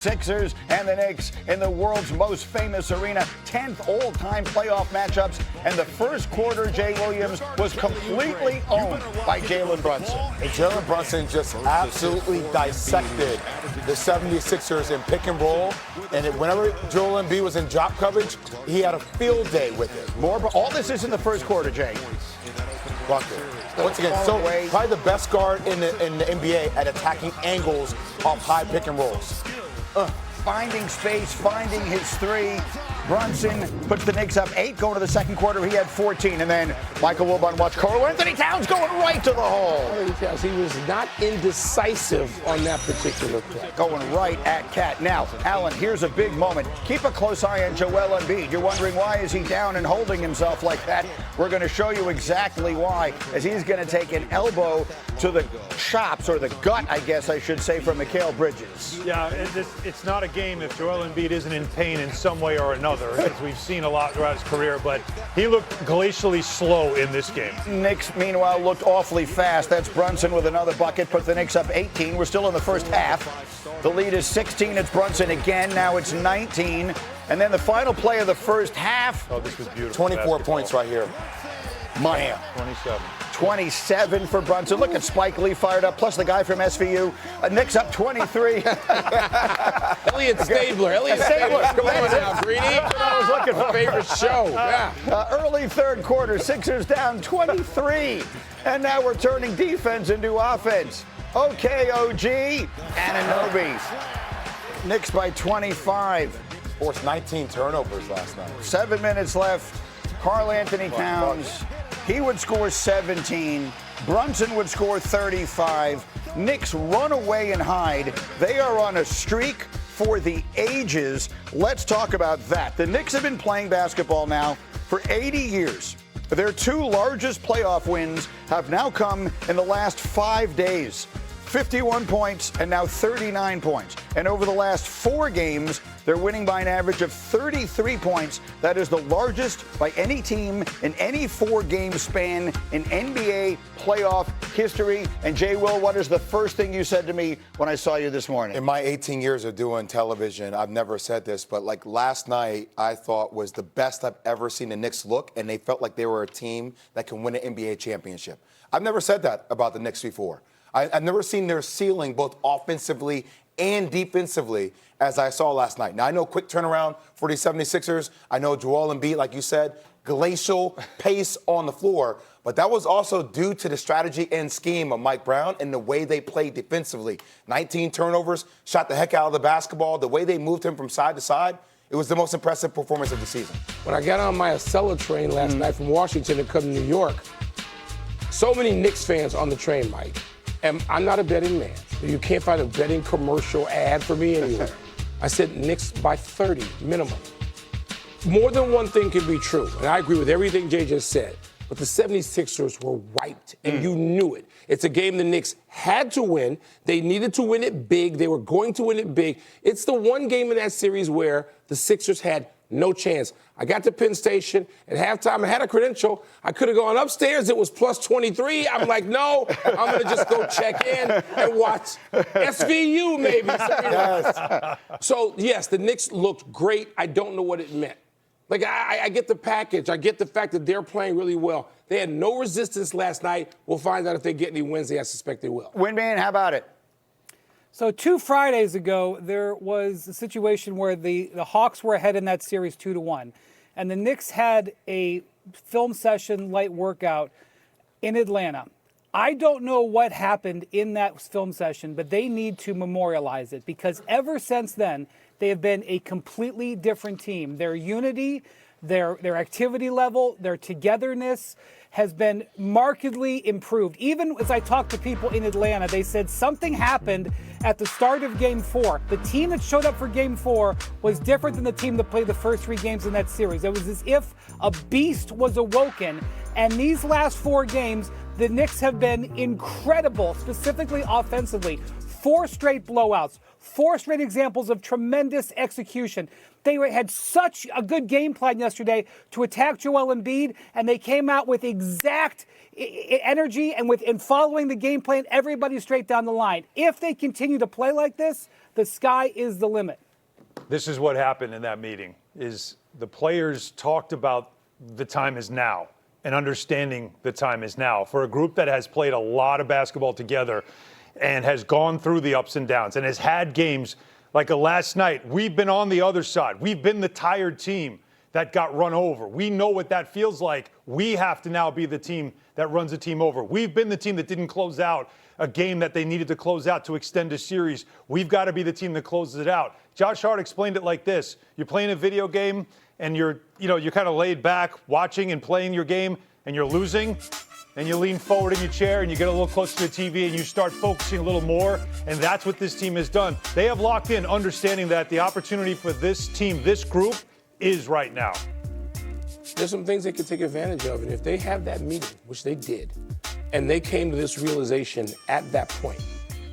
Sixers and the Knicks in the world's most famous arena, 10th all-time playoff matchups, and the first quarter, Jay Williams was completely owned by Jalen Brunson. And Jalen Brunson just absolutely dissected the 76ers in pick and roll, and whenever Joel Embiid was in drop coverage, he had a field day with it. All this is in the first quarter, Jay. Bucket. Once again, probably the best guard in the NBA at attacking angles off high pick and rolls. Finding space, finding his three. Brunson puts the Knicks up 8 going to the second quarter. He had 14. And then Michael Wilbon watched Karl Anthony Towns going right to the hole. He was not indecisive on that particular play. Going right at Cat. Now, Alan, here's a big moment. Keep a close eye on Joel Embiid. You're wondering why is he down and holding himself like that? We're going to show you exactly why, as he's going to take an elbow to the chops, or the gut, I guess I should say, from Mikal Bridges. Yeah, it's not a game if Joel Embiid isn't in pain in some way or another, as we've seen a lot throughout his career, but he looked glacially slow in this game. Knicks, meanwhile, looked awfully fast. That's Brunson with another bucket, put the Knicks up 18. We're still in the first half. The lead is 16. It's Brunson again. Now it's 19. And then the final play of the first half. Oh, this was beautiful. 24 basketball. Points right here. Man. 27. 27 for Brunson. Look at Spike Lee fired up, plus the guy from SVU. Knicks up 23. Elliot Stabler. Come on now, Greeny. I was looking for favorite show. Yeah. Early third quarter, Sixers down 23. And now we're turning defense into offense. Okay, OG. Anunoby. Knicks by 25. Forced 19 turnovers last night. 7 minutes left. Karl Anthony Towns. He would score 17. Brunson would score 35. Knicks run away and hide. They are on a streak for the ages. Let's talk about that. The Knicks have been playing basketball now for 80 years. Their 2 largest playoff wins have now come in the last 5 days. 51 points and now 39 points. And over the last 4 games, they're winning by an average of 33 points. That is the largest by any team in any 4-game span in NBA playoff history. And Jay Will, what is the first thing you said to me when I saw you this morning? In my 18 years of doing television, I've never said this, but like last night, I thought was the best I've ever seen the Knicks look, and they felt like they were a team that can win an NBA championship. I've never said that about the Knicks before. I've never seen their ceiling both offensively and defensively as I saw last night. Now, I know quick turnaround for the 76ers. I know Joel Embiid, like you said, glacial pace on the floor. But that was also due to the strategy and scheme of Mike Brown and the way they played defensively. 19 turnovers, shot the heck out of the basketball. The way they moved him from side to side, it was the most impressive performance of the season. When I got on my Acela train last night from Washington to come to New York, so many Knicks fans on the train, Mike. And I'm not a betting man. You can't find a betting commercial ad for me anywhere. I said Knicks by 30 minimum. More than one thing can be true, and I agree with everything Jay just said, but the 76ers were wiped, and you knew it. It's a game the Knicks had to win. They needed to win it big. They were going to win it big. It's the one game in that series where the Sixers had no chance. I got to Penn Station at halftime. I had a credential. I could have gone upstairs. It was plus 23. I'm like, no, I'm going to just go check in and watch SVU maybe. So, yes, the Knicks looked great. I don't know what it meant. Like, I get the package. I get the fact that they're playing really well. They had no resistance last night. We'll find out if they get any Wednesday. I suspect they will. Windman, how about it? So 2 Fridays ago, there was a situation where the Hawks were ahead in that series 2-1. And the Knicks had a film session, light workout in Atlanta. I don't know what happened in that film session, but they need to memorialize it because ever since then, they have been a completely different team. Their unity, their activity level, their togetherness has been markedly improved. Even as I talked to people in Atlanta, they said something happened at the start of Game 4. The team that showed up for Game 4 was different than the team that played the first 3 games in that series. It was as if a beast was awoken. And these last 4 games, the Knicks have been incredible, specifically offensively. 4 straight blowouts, 4 straight examples of tremendous execution. They had such a good game plan yesterday to attack Joel Embiid, and they came out with exact energy and following the game plan, everybody straight down the line. If they continue to play like this, the the sky is the limit. This is what happened in that meeting, is the players talked about the time is now and understanding the time is now. For a group that has played a lot of basketball together and has gone through the ups and downs and has had games like last night, we've been on the other side. We've been the tired team that got run over. We know what that feels like. We have to now be the team that runs the team over. We've been the team that didn't close out a game that they needed to close out to extend a series. We've got to be the team that closes it out. Josh Hart explained it like this. You're playing a video game and you're kind of laid back watching and playing your game and you're losing, and you lean forward in your chair and you get a little closer to the TV and you start focusing a little more, and that's what this team has done. They have locked in, understanding that the opportunity for this team, this group, is right now. There's some things they could take advantage of, and if they have that meeting, which they did, and they came to this realization at that point,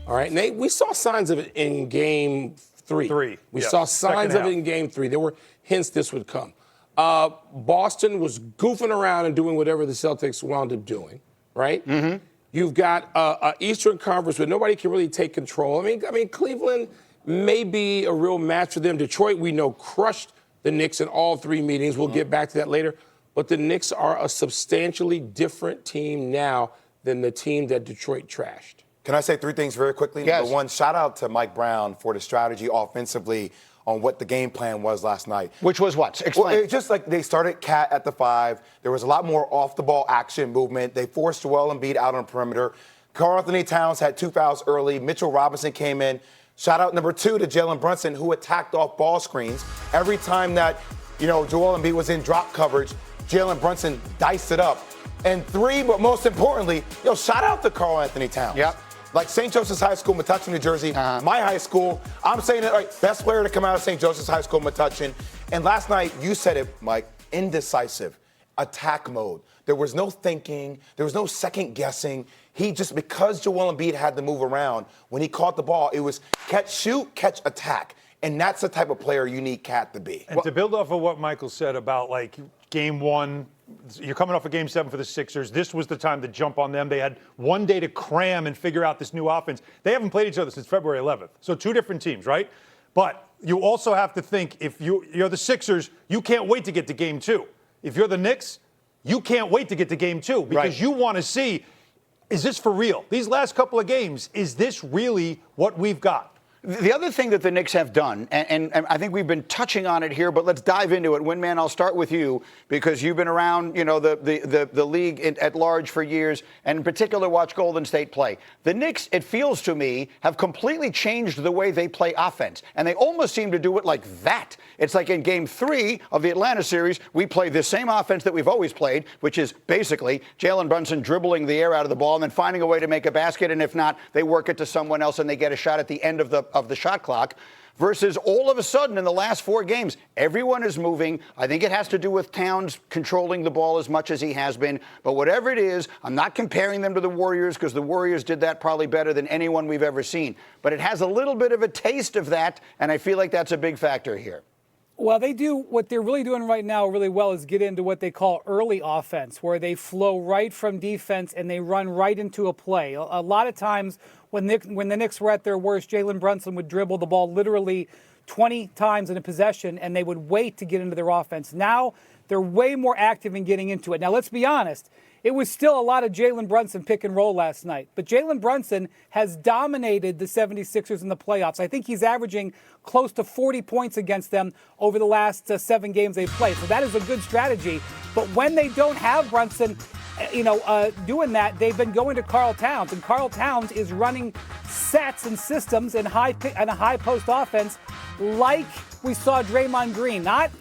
all right, and we saw signs of it in Game 3. We saw signs of it in Game 3. There were hints this would come. Boston was goofing around and doing whatever the Celtics wound up doing, right? Mm-hmm. You've got an Eastern Conference where nobody can really take control. I mean, Cleveland may be a real match for them. Detroit, we know, crushed the Knicks in all 3 meetings. We'll get back to that later. But the Knicks are a substantially different team now than the team that Detroit trashed. Can I say 3 things very quickly? Yes. Number one, shout out to Mike Brown for the strategy offensively on what the game plan was last night. Which was what? Explain. Well, it's just like they started Cat at the 5. There was a lot more off-the-ball action movement. They forced Joel Embiid out on the perimeter. Karl-Anthony Towns had 2 fouls early. Mitchell Robinson came in. Shout out number 2 to Jalen Brunson, who attacked off ball screens. Every time that, Joel Embiid was in drop coverage, Jalen Brunson diced it up. And 3, but most importantly, shout out to Karl-Anthony Towns. Yep. Like St. Joseph's High School, Metuchen, New Jersey, my high school. I'm saying it, like, best player to come out of St. Joseph's High School, Metuchen. And last night, you said it, Mike, indecisive, attack mode. There was no thinking. There was no second guessing. Because Joel Embiid had to move around, when he caught the ball, it was catch, shoot, catch, attack. And that's the type of player you need Cat to be. And to build off of what Michael said about, Game 1, you're coming off of Game 7 for the Sixers. This was the time to jump on them. They had one day to cram and figure out this new offense. They haven't played each other since February 11th. So 2 different teams, right? But you also have to think, if you're the Sixers, you can't wait to get to Game 2. If you're the Knicks, you can't wait to get to Game 2 because you want to see, is this for real? These last couple of games, is this really what we've got? The other thing that the Knicks have done, and I think we've been touching on it here, but let's dive into it. Winman, I'll start with you because you've been around, the league at large for years, and in particular watch Golden State play. The Knicks, it feels to me, have completely changed the way they play offense, and they almost seem to do it like that. It's like in Game 3 of the Atlanta series, we play the same offense that we've always played, which is basically Jalen Brunson dribbling the air out of the ball and then finding a way to make a basket, and if not, they work it to someone else and they get a shot at the end of the shot clock, versus all of a sudden in the last 4 games, everyone is moving. I think it has to do with Towns controlling the ball as much as he has been. But whatever it is, I'm not comparing them to the Warriors because the Warriors did that probably better than anyone we've ever seen. But it has a little bit of a taste of that, and I feel like that's a big factor here. Well, what they're really doing right now really well is get into what they call early offense, where they flow right from defense and they run right into a play. A lot of times when the Knicks were at their worst, Jalen Brunson would dribble the ball literally 20 times in a possession, and they would wait to get into their offense. Now they're way more active in getting into it. Now, let's be honest. It was still a lot of Jalen Brunson pick and roll last night. But Jalen Brunson has dominated the 76ers in the playoffs. I think he's averaging close to 40 points against them over the last 7 games they've played. So that is a good strategy. But when they don't have Brunson, doing that, they've been going to Karl Towns. And Karl Towns is running sets and systems and a high post offense like we saw Draymond Green. Not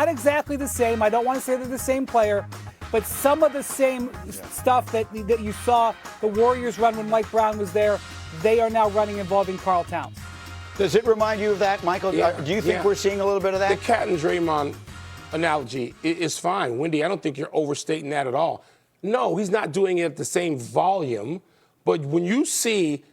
exactly the same. I don't want to say they're the same player. But some of the same stuff that you saw the Warriors run when Mike Brown was there, they are now running involving Karl Towns. Does it remind you of that, Michael? Yeah, Do you think we're seeing a little bit of that? The Cat and Draymond analogy is fine. Wendy, I don't think you're overstating that at all. No, he's not doing it at the same volume. But when you see,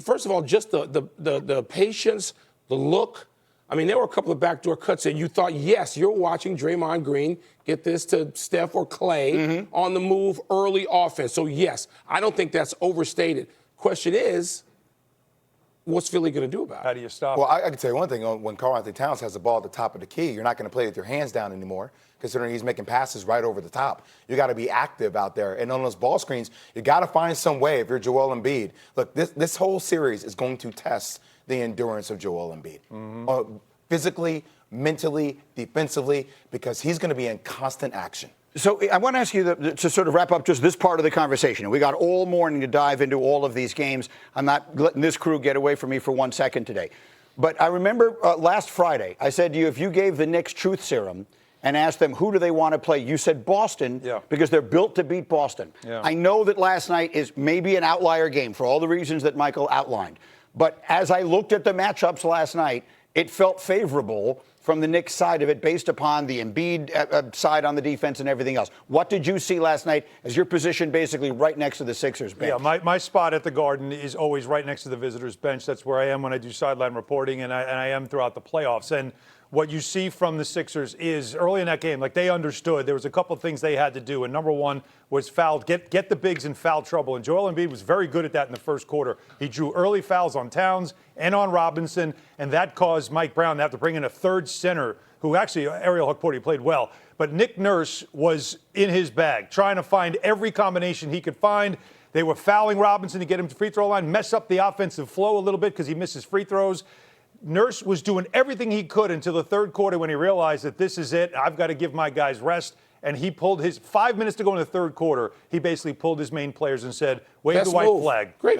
first of all, just the patience, the look. There were a couple of backdoor cuts and you thought, yes, you're watching Draymond Green get this to Steph or Clay on the move, early offense. So, yes, I don't think that's overstated. Question is, what's Philly going to do about How it? do you stop Well, it? I can tell you one thing. When Karl-Anthony Towns has the ball at the top of the key, you're not going to play with your hands down anymore, considering he's making passes right over the top. You got to be active out there. And on those ball screens, you got to find some way if you're Joel Embiid. Look, this whole series is going to test the endurance of Joel Embiid. Physically, mentally, defensively, because he's going to be in constant action. So I want to ask you to sort of wrap up just this part of the conversation. We got all morning to dive into all of these games. I'm not letting this crew get away from me for 1 second today. But I remember last Friday, I said to you, if you gave the Knicks truth serum and asked them who do they want to play, you said Boston because they're built to beat Boston. Yeah. I know that last night is maybe an outlier game for all the reasons that Michael outlined. But as I looked at the matchups last night, it felt favorable from the Knicks side of it based upon the Embiid side on the defense and everything else. What did you see last night as your position basically right next to the Sixers bench? Yeah, my spot at the Garden is always right next to the visitors' bench. That's where I am when I do sideline reporting, and I am throughout the playoffs. And what you see from the Sixers is early in that game, like they understood there was a couple of things they had to do. And number one was get the bigs in foul trouble. And Joel Embiid was very good at that in the first quarter. He drew early fouls on Towns and on Robinson, and that caused Mike Brown to have to bring in a third center who actually, Ariel Hukporti, played well. But Nick Nurse was in his bag, trying to find every combination he could find. They were fouling Robinson to get him to free throw line, mess up the offensive flow a little bit because he misses free throws. Nurse was doing everything he could until the third quarter when he realized that this is it. I've got to give my guys rest. And he pulled his 5 minutes to go in the third quarter. He basically pulled his main players and said, wave the white flag. Great.